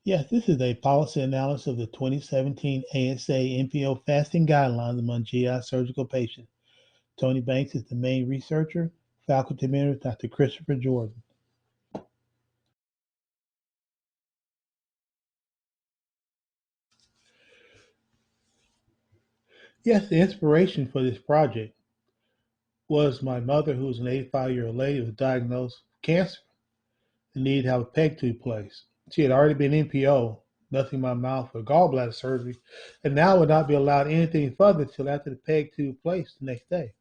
Yes, this is a policy analysis of the 2017 ASA NPO fasting guidelines among GI surgical patients. Toney Banks is the main researcher. Faculty member is Dr. Christopher Jordan. Yes, the inspiration for this project was my mother, who was an 85-year-old lady, who was diagnosed with cancer and needed to have a peg tube placed. She had already been NPO, nothing in my mouth for gallbladder surgery, and now would not be allowed anything further until after the peg tube placed the next day.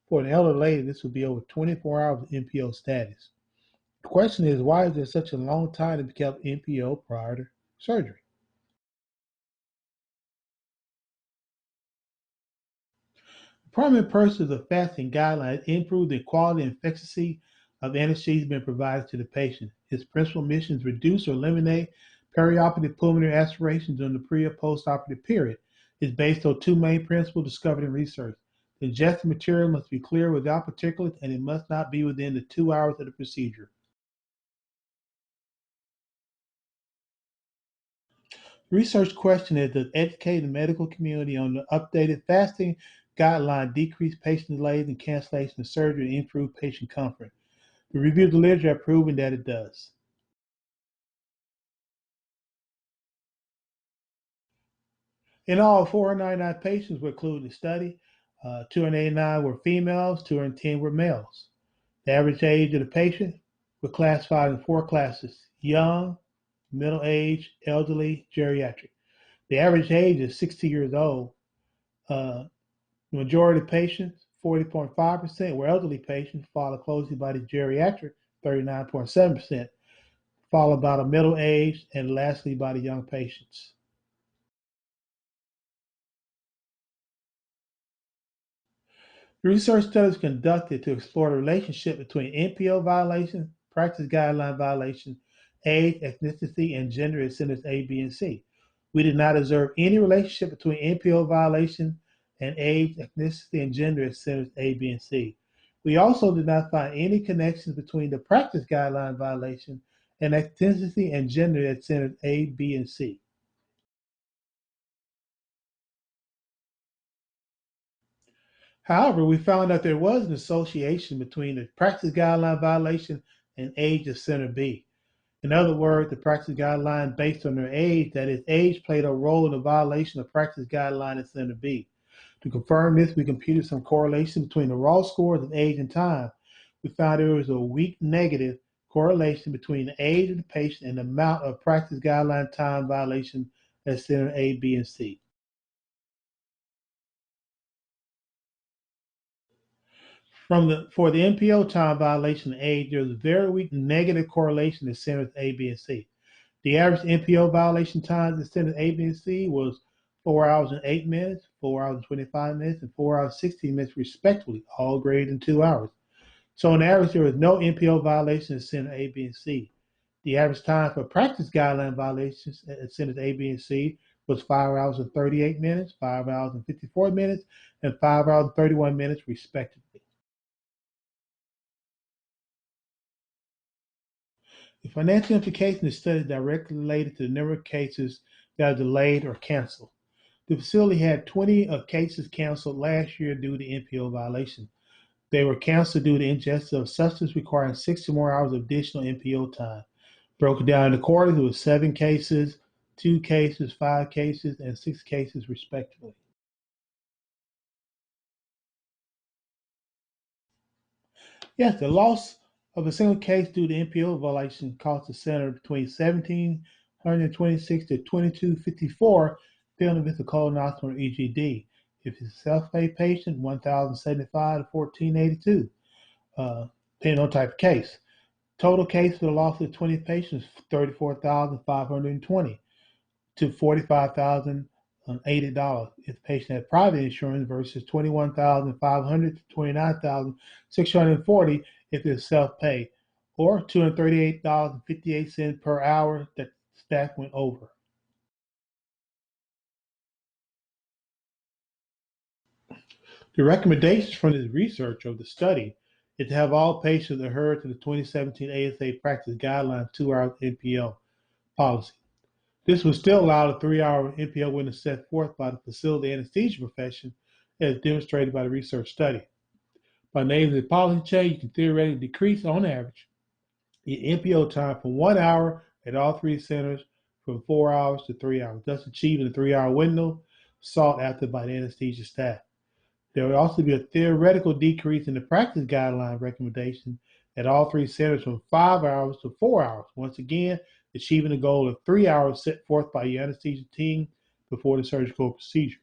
For an elderly lady, this would be over 24 hours of NPO status. The question is, why is there such a long time to become NPO prior to surgery? The primary purpose of the fasting guidelines is to improve the quality and efficacy of anesthesia being provided to the patient. Its principal mission is to reduce or eliminate perioperative pulmonary aspiration during the pre or post-operative period. It's based on two main principles discovered in research. The ingested material must be clear without particulates, and it must not be within the 2 hours of the procedure. Research question is, does educating the medical community on the updated fasting guideline decrease patient delays and cancellation of surgery and improve patient comfort? The review of the literature have proven that it does. In all, 499 patients were included in the study. 289 were females, 210 were males. The average age of the patient were classified in four classes: young, middle age, elderly, geriatric. The average age is 60 years old. The majority of patients, 40.5%, were elderly patients, followed closely by the geriatric, 39.7%, followed by the middle age, and lastly by the young patients. The research study was conducted to explore the relationship between NPO violations, practice guideline violations, age, ethnicity, and gender at centers A, B, and C. We did not observe any relationship between NPO violation and age, ethnicity, and gender at centers A, B, and C. We also did not find any connections between the practice guideline violation and ethnicity and gender at centers A, B, and C. However, we found that there was an association between the practice guideline violation and age of center B. In other words, the practice guideline based on their age, that is, age played a role in the violation of practice guideline at center B. To confirm this, we computed some correlation between the raw scores of age and time. We found there was a weak negative correlation between the age of the patient and the amount of practice guideline time violation at center A, B, and C. For the NPO time violation age, there's a very weak negative correlation to centers A, B, and C. The average NPO violation times at centers A, B, and C was 4 hours and 8 minutes, 4 hours and 25 minutes, and 4 hours and 16 minutes, respectively, all greater than 2 hours. So, on average, there was no NPO violation at center A, B, and C. The average time for practice guideline violations at centers A, B, and C was 5 hours and 38 minutes, 5 hours and 54 minutes, and 5 hours and 31 minutes, respectively. The financial implications of the study is directly related to the number of cases that are delayed or canceled. The facility had 20 cases canceled last year due to NPO violation. They were canceled due to ingestion of substance requiring 60 more hours of additional NPO time. Broken down into quarters, it was 7 cases, 2 cases, 5 cases, and 6 cases, respectively. Yes, the loss of a single case due to NPO violation cost the center between 1,726 to 2,254 filling with the colonoscopy or EGD. If it's a self-pay patient, 1,075 to 1,482, depending on type of case. Total case for the loss of 20 patients, 34,520 to $45,080 if the patient had private insurance versus 21,500 to 29,640 if it's self-pay, or $238.58 per hour that staff went over. The recommendations from this research of the study is to have all patients adhere to the 2017 ASA practice guidelines 2 hours NPO policy. This would still allow the 3-hour NPO window set forth by the facility anesthesia profession, as demonstrated by the research study. By enabling the policy change, you can theoretically decrease, on average, the NPO time from 1 hour at all 3 centers from 4 hours to 3 hours, thus achieving the 3-hour window sought after by the anesthesia staff. There would also be a theoretical decrease in the practice guideline recommendation at all 3 centers from 5 hours to 4 hours, once again achieving the goal of 3 hours set forth by your anesthesia team before the surgical procedure.